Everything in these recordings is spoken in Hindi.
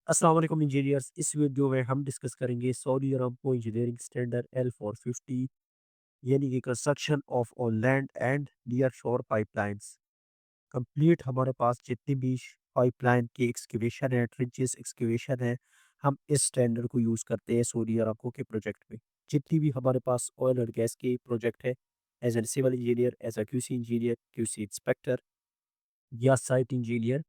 अस्सलाम वालेकुम इंजीनियर्स। इस वीडियो में हम डिस्कस करेंगे सऊदी अरमको इंजीनियरिंग स्टैंडर्ड L450 यानी कि construction of on land and near शोर पाइपलाइंस। कंप्लीट हमारे पास जितनी भी पाइपलाइन की एक्सकेवेशन है, ट्रिंचेस एक्सकेवेशन है, हम इस स्टैंडर्ड को यूज़ करते हैं सऊदी अरमको के प्रोजेक्ट में। जितनी भी हमारे पास ऑयल और गैस के प्रोजेक्ट है, as an civil engineer, as a QC engineer, QC inspector या साइट इंजीनियर,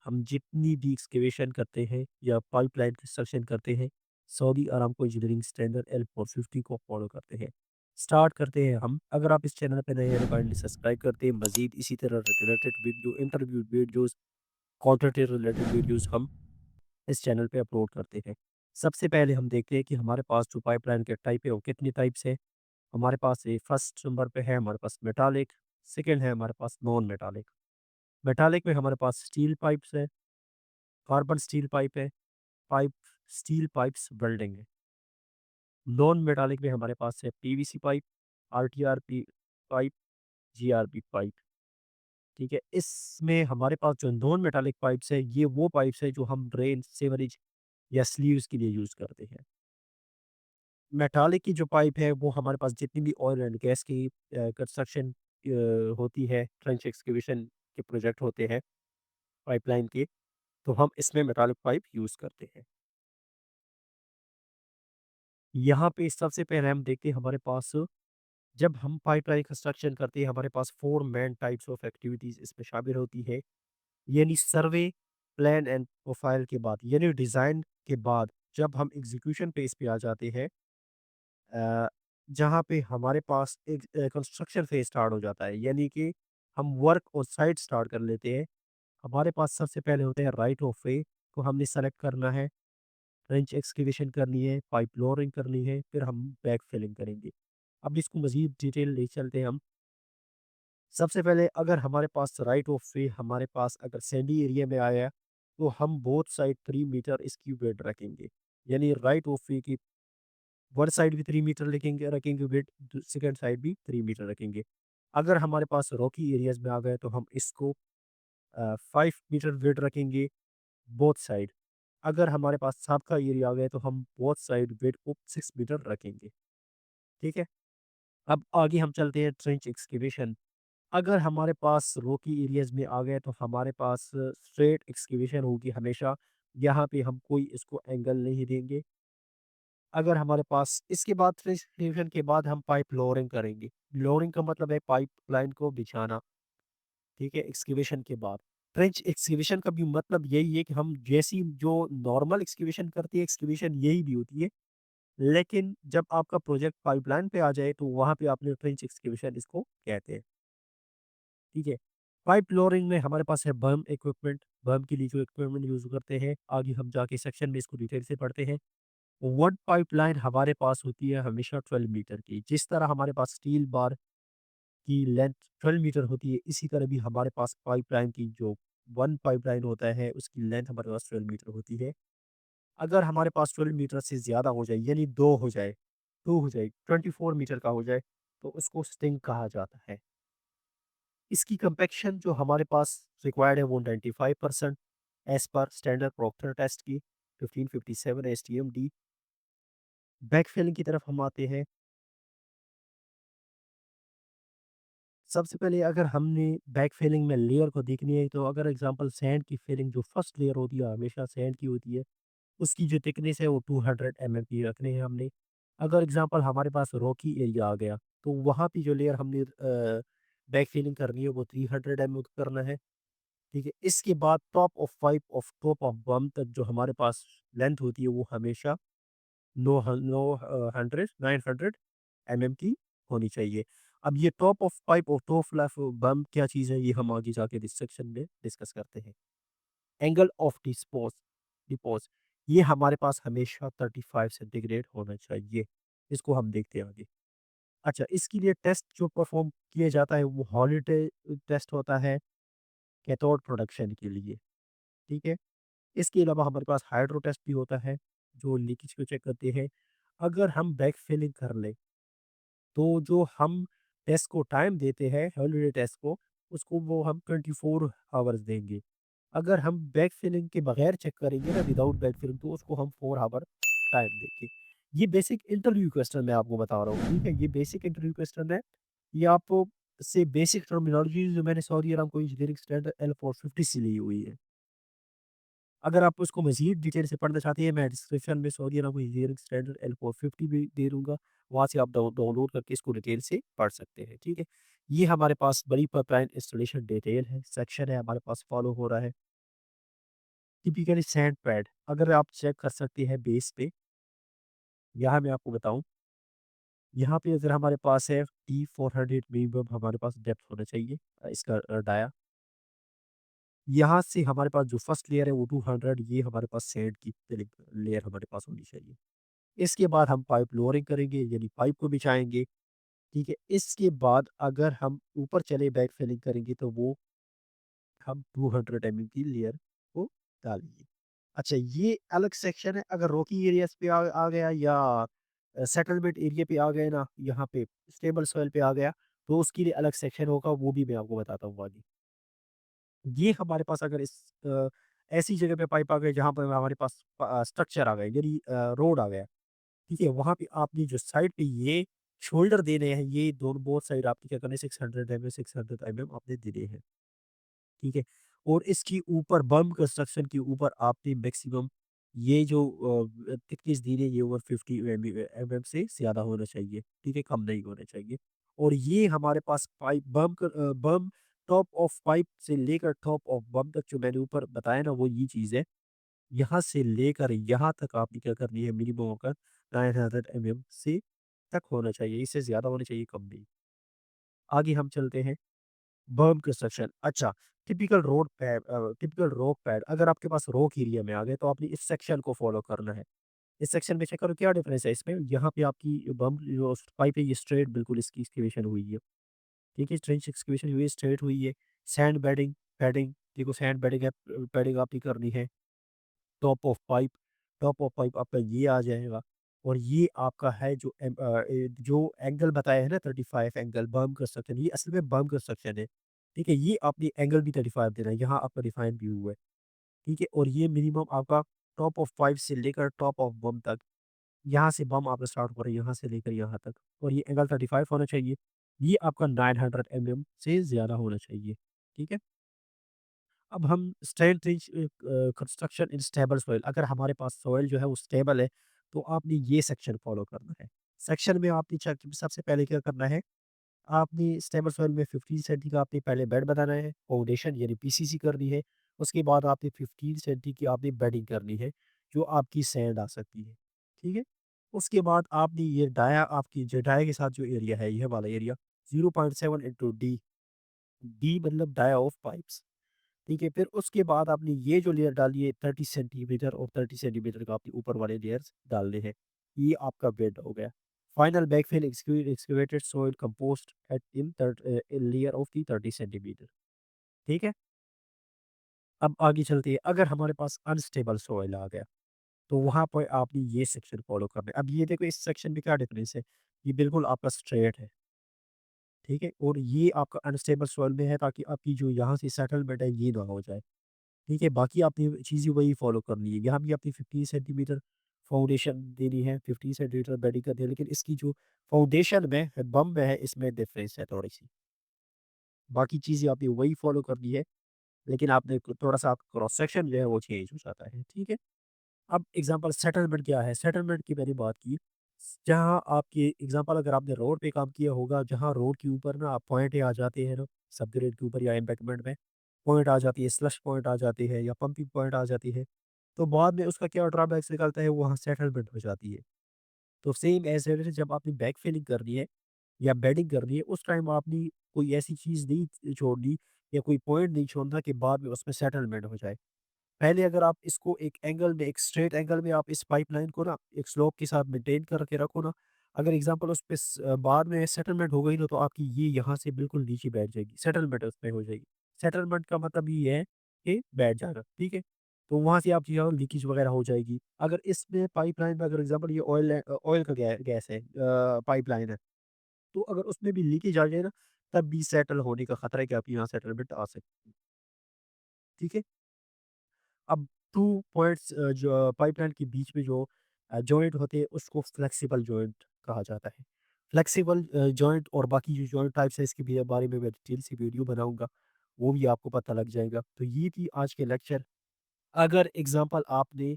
हम जितनी भी एक्सकेवेशन करते हैं या पाइपलाइन कंस्ट्रक्शन करते हैं, Saudi Aramco engineering standard L450 को फॉलो करते हैं। स्टार्ट करते हैं हम। अगर आप इस चैनल पे नए हैं तो काइंडली सब्सक्राइब करते हैं। मज़ीद इसी तरह related video, interview videos, content related videos हम इस चैनल पे अपलोड करते हैं। सबसे पहले हम देखते हैं कि हमारे पास जो पाइपलाइन के टाइप है वो कितनी टाइप्स है। हमारे पास ये फर्स्ट नंबर पे है हमारे पास मेटालिक, सेकंड है हमारे पास नॉन मेटालिक। मेटालिक में हमारे पास स्टील पाइप्स है, कार्बन स्टील पाइप है, पाइप स्टील पाइप्स वेल्डिंग है। नॉन मेटालिक में हमारे पास है PVC pipe, RTRP pipe, GRP pipe. ठीक है, इसमें हमारे पास जो नॉन मेटालिक पाइप्स है, ये वो पाइप्स है जो हम ड्रेन, सीवरेज या स्लीव्स के लिए यूज़ करते हैं। मेटालिक की जो पाइप है वो हमारे पास जितनी भी ऑयल एंड गैस की कंस्ट्रक्शन होती है, ट्रेंच एक्सकेवेशन के प्रोजेक्ट होते हैं पाइपलाइन के, तो हम इसमें मेटालिक पाइप यूज़ करते हैं। यहाँ पे सबसे पहले हम देखते हैं हमारे पास, जब हम पाइपलाइन कंस्ट्रक्शन करते हैं हमारे पास 4 मेन टाइप्स ऑफ एक्टिविटीज़ इसमें शामिल होती है। यानी सर्वे, प्लान एंड प्रोफाइल के बाद, यानी डिज़ाइन के बाद जब हम एग्जीक्यूशन फेज़ पे आ जाते हैं, अ, जहाँ पे हमारे पास एक कंस्ट्रक्शन फेज़ स्टार्ट हो जाता है, यानी कि हम वर्क और साइट स्टार्ट कर लेते हैं। हमारे पास सबसे पहले होते हैं राइट ऑफ वे को हमने सेलेक्ट करना है, ट्रेंच एक्सकेवेशन करनी है, पाइप लोअरिंग करनी है, फिर हम बैक फिलिंग करेंगे। अब इसको मज़ीद डिटेल ले चलते हैं हम। सबसे पहले अगर हमारे पास राइट ऑफ वे हमारे पास अगर सैंडी एरिया में आया है, तो हम बोथ साइड 3 मीटर इसकी विड्थ रखेंगे। यानी राइट ऑफ वे की वन साइड भी 3 मीटर रखेंगे रखेंगे विड्थ, सेकंड साइड भी 3 मीटर रखेंगे। अगर हमारे पास रॉकी एरियाज़ में आ गए तो हम इसको 5 मीटर विड्थ रखेंगे बोथ साइड। अगर हमारे पास सांप का एरिया आ गया तो हम बोथ साइड विड्थ को 6 मीटर रखेंगे। ठीक है? अब आगे हम चलते हैं ट्रेंच एक्सकेवेशन। अगर हमारे पास रोकी एरियाज़ में आ गए तो हमारे पास स्ट्रेट एक्सकेवेशन होगी हमेशा। यहाँ पे हम कोई इसको एंगल नहीं देंगे। अगर हमारे पास इसके बाद ट्रेंच एक्सकेवेशन के बाद हम पाइप लोअरिंग करेंगे। लोअरिंग का मतलब है पाइप लाइन को बिछाना। ठीक है? एक्सकेवेशन के बाद। ट्रेंच एक्सकेवेशन का भी मतलब यही है कि हम जैसी जो नॉर्मल एक्सकेवेशन करते हैं, एक्सकेवेशन यही भी होती है। लेकिन जब आपका प्रोजेक्ट पाइपलाइन पे आ जाए तो वहाँ पे आपने ट्रेंच एक्सकेवेशन इसको कहते हैं। ठीक है? पाइप लोअरिंग में हमारे पास है बर्म इक्विपमेंट। बर्म के लिए जो इक्विपमेंट यूज़ करते हैं, आगे हम जाके सेक्शन में इसको डिटेल से पढ़ते हैं। वन पाइपलाइन हमारे पास होती है हमेशा 12 मीटर की। जिस तरह हमारे पास स्टील बार की लेंथ 12 मीटर होती है, इसी तरह भी हमारे पास पाइपलाइन की जो वन पाइपलाइन होता है, उसकी लेंथ हमारे पास 12 मीटर होती है। अगर हमारे पास 12 मीटर से ज़्यादा हो जाए, यानी 2 हो जाए, 2 हो जाए, 24 मीटर का हो जाए, तो उसको स्टिंग कहा जाता है। इसकी कंपैक्शन जो हमारे पास रिक्वायर्ड है वो 95% as per standard proctor test की 1557 एसटीएमडी। बैक फिलिंग की तरफ हम आते हैं। सबसे पहले अगर हमने बैक फिलिंग में लेयर को देखनी है, तो अगर एग्जांपल सैंड की फिलिंग जो फर्स्ट लेयर होती है हमेशा सैंड की होती है, उसकी जो थिकनेस है वो 200 एमएम की रखनी है हमने। अगर एग्जांपल हमारे पास रॉकी एरिया आ गया, तो वहाँ पे जो लेयर हमने बैक फिलिंग करनी है वो 300 एमएम करना है। ठीक है? इसके बाद टॉप ऑफ बम तक जो हमारे पास लेंथ होती है वो हमेशा 900 एमएम की होनी चाहिए। अब ये टॉप ऑफ पाइप और टॉप फ्लैप बम क्या चीज़ है, ये हम आगे जाके इस सेक्शन में डिस्कस करते हैं। एंगल ऑफ डिस्पोज डिपोज ये हमारे पास हमेशा 35 सेंटीग्रेड होना चाहिए। इसको हम देखते हैं आगे। अच्छा, इसके लिए टेस्ट जो परफॉर्म किया जाता है वो हॉलिडे टेस्ट होता है कैथोड प्रोडक्शन के लिए। ठीक है? इसके अलावा हमारे पास हाइड्रो टेस्ट भी होता है, जो लीकेज को चेक करते हैं। अगर हम बैक फिलिंग कर लें, तो जो हम टेस्ट को टाइम देते हैं, हॉलिडे टेस्ट को, उसको वो हम 24 आवर्स देंगे। अगर हम बैक फिलिंग के बगैर चेक करेंगे ना विदाउट बैक फिलिंग तो उसको हम 4 हावर टाइम देंगे। ये बेसिक इंटरव्यू क्वेश्चन मैं आपको बता रहा हूँ, ठीक है? ये बेसिक इंटरव्यू क्वेश्चन है। ये आपको से बेसिक टर्मिनोलॉजी जो मैंने Saudi Aramco engineering standard L450 से ली हुई है। अगर आप उसको मज़ीद डिटेल से पढ़ना चाहते हैं, मैं डिस्क्रिप्शन में सऊदी अरब इंजीनियरिंग स्टैंडर्ड L450 भी दे दूँगा। वहाँ से आप डाउनलोड करके इसको डिटेल से पढ़ सकते हैं, ठीक है? ये हमारे पास बड़ी पाइपलाइन इंस्टॉलेशन डिटेल है, सेक्शन है हमारे पास फॉलो हो रहा है। टिपिकली सैंड पैड अगर आप चेक कर सकते हैं बेस पे, यहाँ मैं आपको बताऊँ, यहाँ पे अगर हमारे पास है T400 मिनिमम हमारे पास डेप्थ होना चाहिए इसका डाया। यहाँ से हमारे पास जो फर्स्ट लेयर है वो 200 ये हमारे पास सैंड की लेयर हमारे पास होनी चाहिए। इसके बाद हम पाइप लोअरिंग करेंगे यानी पाइप को बिछाएँगे, ठीक है? इसके बाद अगर हम ऊपर चले बैक फिलिंग करेंगे तो वो हम 200 एमएम की लेयर को डालेंगे। अच्छा ये अलग सेक्शन है अगर रॉकी एरियाज़ पे आ गया या सेटलमेंट एरिया पे आ गए ना, यहाँ पे स्टेबल सॉइल पे आ गया, तो उसके लिए अलग सेक्शन होगा वो भी मैं आपको बताता हूँ आगे। ये हमारे पास अगर ऐसी जगह पे पाइप आ गए जहाँ पर हमारे पास स्ट्रक्चर आ गए यानी रोड आ गया। ठीक है, वहाँ पे आपने जो साइड पे ये शोल्डर देने हैं, ये दोनों बोथ साइड आपने क्या करना है 600 एमएम 600 एमएम आपने देने हैं, ठीक है? और इसके ऊपर बम कंस्ट्रक्शन के ऊपर आपने मैक्सिमम ये जो थिकनेस दी है ये ओवर 50 एमएम से ज़्यादा होना चाहिए, ठीक है? कम नहीं होना चाहिए। और ये हमारे पास पाइप बम टॉप ऑफ पाइप से लेकर टॉप ऑफ बम तक जो मैंने ऊपर बताया ना वो ये चीज़ है। यहाँ से लेकर यहाँ तक आपने क्या करनी है मिनिमम होकर 900 एमएम से तक होना चाहिए, इससे ज़्यादा होना चाहिए, कम नहीं। आगे हम चलते हैं बर्म कंस्ट्रक्शन। अच्छा, टिपिकल रॉक पैड अगर आपके पास रॉक एरिया में आ गए तो आपने इस सेक्शन को फ़ॉलो करना है। इस सेक्शन में चेक करो क्या डिफरेंस है इसमें, यहाँ पे आपकी बम जो पाइप है ये स्ट्रेट बिल्कुल इसकी एक्सकैवेशन हुई है, ठीक है? ट्रेंच एक्सकैवेशन हुई है, स्ट्रेट हुई है। सैंड बेडिंग पैडिंग देखो सैंड बेडिंग है, पैडिंग आपने करनी है। टॉप ऑफ पाइप आपका ये आ जाएगा और ये आपका है जो जो एंगल बताया है ना 35 एंगल बर्म कंस्ट्रक्शन ये असल में बर्म कंस्ट्रक्शन है। ठीक है? ये आपने एंगल भी 35 देना है, यहाँ आपका डिफाइन भी हुआ है। ठीक है? और ये मिनिमम आपका टॉप ऑफ पाइप से लेकर टॉप ऑफ बम तक, यहाँ से बम आपका स्टार्ट हो रहा है, यहाँ से लेकर यहाँ तक और ये एंगल 35 होना चाहिए। ये आपका 900 एमएम से ज़्यादा होना चाहिए। ठीक है? अब हम strength construction in stable soil अगर हमारे पास सॉइल जो है वो स्टेबल है, तो आपने ये सेक्शन फॉलो करना है। सेक्शन में आपने सबसे पहले क्या करना है, आपने स्टेबल सॉइल में 15 सेंटी का आपने पहले बेड बनाना है, फाउंडेशन यानी पीसीसी करनी है। उसके बाद आपने 15 सेंटी की आपने बेडिंग करनी है, जो आपकी सैंड आ सकती है। ठीक है? उसके बाद आपने ये डाया आपकी जो डाया के साथ जो एरिया है, ये वाला एरिया 0.7 इंटू डी, डी मतलब डाया ऑफ पाइप्स। ठीक है, फिर उसके बाद आपने ये जो लेयर डाली है 30 सेंटीमीटर और 30 सेंटीमीटर का आपने ऊपर वाले लेयर्स डालने हैं। ये आपका बेड हो गया। Final backfill excavated soil compost at in layer of the 30 centimeter. ठीक है? अब आगे चलते हैं, अगर हमारे पास अनस्टेबल सॉइल आ गया, तो वहाँ पर आपने ये सेक्शन फॉलो करना है। अब ये देखो इस सेक्शन में क्या डिफरेंस है, ये बिल्कुल आपका स्ट्रेट है। ठीक है? और ये आपका अनस्टेबल सॉइल में है ताकि आपकी जो यहाँ से सेटलमेंट है ये ना हो जाए। ठीक है, बाकी आपने चीज़ें वही फ़ॉलो करनी है। यहाँ भी आपने 15 सेंटीमीटर फाउंडेशन देनी है, 15 सेंटीमीटर बेडिंग करनी है, लेकिन इसकी जो फाउंडेशन में है, बम में है, इसमें डिफ़रेंस है थोड़ी-सी। बाकी चीज़ें आपने वही फ़ॉलो करनी है, लेकिन आपने थोड़ा-सा आपका क्रॉस सेक्शन जो है वो चेंज हो जाता है, ठीक है? अब एग्ज़ाम्पल सेटलमेंट क्या है? सेटलमेंट की मैंने बात की, जहाँ आपके एग्ज़ाम्पल अगर आपने रोड पे काम किया होगा, जहाँ रोड के ऊपर ना पॉइंटें आ जाते हैं ना, सबग्रेड के ऊपर या एम्बैंकमेंट में पॉइंट आ जाती है, स्लश पॉइंट आ जाती है या पंपिंग पॉइंट आ जाती है। तो बाद में उसका क्या ड्रॉबैक्स निकलता है, वहाँ सेटलमेंट हो जाती है। तो सेम एज़ इट इज़ जब आपने बैक फिलिंग करनी है या बेडिंग करनी है, उस टाइम आपने कोई ऐसी चीज़ नहीं छोड़नी या कोई पॉइंट नहीं छोड़ना कि बाद में उसमें सेटलमेंट हो जाए। पहले अगर आप इसको एक एंगल में, एक स्ट्रेट एंगल में आप इस पाइपलाइन को ना एक स्लोप के साथ मेंटेन करके रखो ना, अगर एग्ज़ाम्पल उस पे बाद में सेटलमेंट हो गई ना, तो आपकी ये यहाँ से बिल्कुल नीचे बैठ जाएगी, सेटलमेंट उसमें हो जाएगी। सेटलमेंट का मतलब ये है कि बैठ जाना, ठीक है? तो वहाँ से आपकी यहाँ लीकेज वगैरह हो जाएगी। अगर इसमें पाइपलाइन में अगर एग्ज़ाम्पल ये ऑयल का गैस है पाइपलाइन है, तो अगर उसमें भी लीकेज आ जाए ना, तब भी सेटल होने का खतरा है कि आपकी यहाँ सेटलमेंट आ सकती है, ठीक है? अब 2 पॉइंट्स जो पाइपलाइन के बीच में जो जॉइंट होते हैं उसको फ्लेक्सिबल जॉइंट कहा जाता है। फ्लेक्सिबल जॉइंट और बाकी जो जॉइंट टाइप्स है इसके भी बारे में मैं डिटेल से वीडियो बनाऊँगा, वो भी आपको पता लग जाएगा। तो ये थी आज के लेक्चर। अगर एग्ज़ाम्पल आपने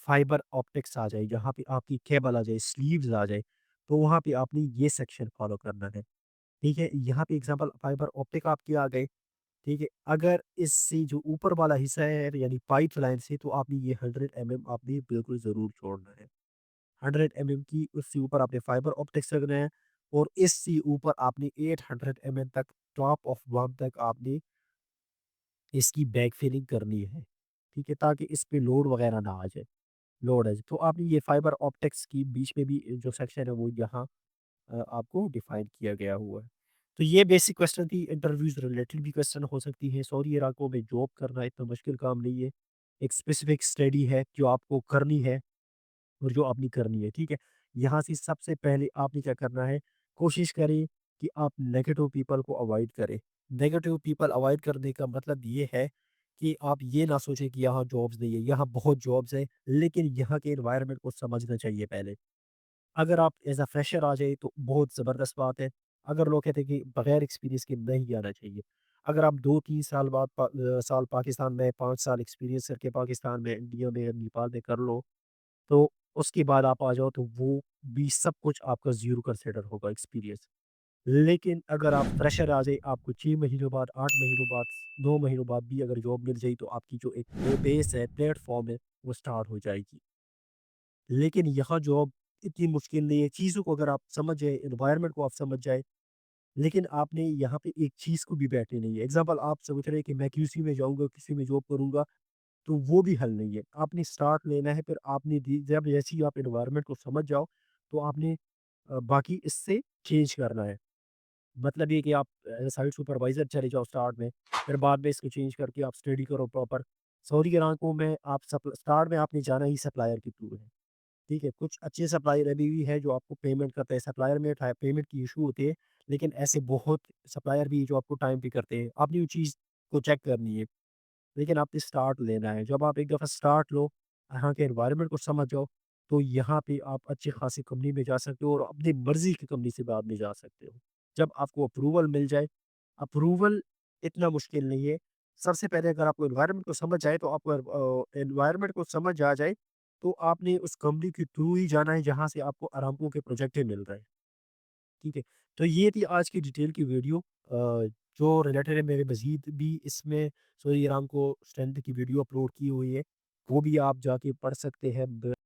फाइबर ऑप्टिक्स आ जाए, जहाँ पे आपकी केबल आ जाए, स्लीव्स आ जाए, तो वहाँ पे आपने ये सेक्शन फ़ॉलो करना है, ठीक है? यहाँ पे एग्ज़ाम्पल फाइबर ऑप्टिक आपके आ गए, ठीक है? अगर इससे जो ऊपर वाला हिस्सा है यानी पाइपलाइन से तो आपने ये 100 आपने बिल्कुल ज़रूर छोड़ना है। 100 की उससे ऊपर आपने फाइबर ऑप्टिक्स रखना है और इससे ऊपर आपने 800 तक टॉप ऑफ बम तक आपने इसकी बैक फिलिंग करनी है, ठीक है? ताकि इस पे लोड वगैरह ना आ जाए, लोड आ जाए। तो आपने ये फाइबर ऑप्टिक्स की बीच में भी जो सेक्शन है वो यहाँ आपको डिफाइन किया गया हुआ है। तो ये बेसिक क्वेश्चन थी, इंटरव्यूज़ रिलेटेड भी क्वेश्चन हो सकती हैं। सऊदी इराकों में जॉब करना इतना मुश्किल काम नहीं है। एक स्पेसिफिक स्टडी है जो आपको करनी है और जो आपने करनी है, ठीक है? यहाँ से सबसे पहले आपने क्या करना है, कोशिश करें कि आप नेगेटिव पीपल को अवॉइड करें। नेगेटिव पीपल अवॉइड करने का मतलब ये है कि आप ये ना सोचें कि यहाँ जॉब्स नहीं है, यहाँ बहुत जॉब्स हैं, लेकिन यहाँ के एनवायरनमेंट को समझना चाहिए पहले। अगर आप एज़ अ फ्रेशर आ जाए तो बहुत ज़बरदस्त बात है। अगर लोग कहते हैं कि बगैर एक्सपीरियंस के नहीं आना चाहिए। अगर आप 2-3 साल बाद साल पाकिस्तान में 5 साल एक्सपीरियंस करके पाकिस्तान में, इंडिया में, नेपाल में कर लो, तो उसके बाद आप आ जाओ तो वो भी सब कुछ आपका ज़ीरो कंसिडर होगा एक्सपीरियंस। लेकिन अगर आप फ्रेशर आ जाए, आपको 6 महीनों बाद, 8 महीनों बाद, 9 महीनों बाद भी अगर जॉब मिल जाए तो आपकी जो एक बेस है, प्लेटफ़ॉर्म है, वो स्टार्ट हो जाएगी। लेकिन यहाँ जॉब इतनी मुश्किल नहीं है, चीज़ों को अगर आप समझ जाएँ, एनवायरनमेंट को आप समझ जाएँ, लेकिन आपने यहाँ पे एक चीज़ को भी बैठनी नहीं है। एग्ज़ाम्पल आप सोच रहे हैं कि मैं क्यूसी में जाऊँगा, किसी में जॉब करूँगा, तो वो भी हल नहीं है। आपने स्टार्ट लेना है, फिर आपने जब जैसे ही आप एनवायरनमेंट को समझ जाओ, तो आपने बाकी इससे चेंज करना है। मतलब ये कि आप साइट सुपरवाइज़र चले जाओ स्टार्ट में, फिर बाद में इसको चेंज करके आप स्टडी करो प्रॉपर। सऊदी इराको में आप स्टार्ट में आपने जाना ही सप्लायर के थ्रू है। ठीक है, कुछ अच्छे सप्लायर अभी भी है जो आपको पेमेंट करते हैं, सप्लायर में पेमेंट की इशू होती है, लेकिन ऐसे बहुत सप्लायर भी हैं जो आपको टाइम पे करते हैं। आपने वो चीज़ को चेक करनी है, लेकिन आपने स्टार्ट लेना है। जब आप एक दफ़ा स्टार्ट लो, यहाँ के एनवायरनमेंट को समझ जाओ, तो यहाँ पे आप अच्छी खासी कंपनी में जा सकते हो और अपनी मर्ज़ी की कंपनी से बाद में जा सकते हो। जब आपको अप्रूवल मिल जाए, अप्रूवल इतना मुश्किल नहीं है। सबसे पहले अगर आपको एनवायरनमेंट को समझ आए तो आपको एनवायरनमेंट को समझ आ जाए, तो आपने उस कंपनी के थ्रू ही जाना है जहाँ से आपको अराम्को के प्रोजेक्ट मिल रहे हैं। ठीक है? तो ये थी आज की डिटेल की वीडियो जो रिलेटेड है मेरे मज़ीद भी इसमें सऊदी अरामको स्ट्रेंथ की वीडियो अपलोड की हुई है। वो भी आप जाके पढ़ सकते हैं। ब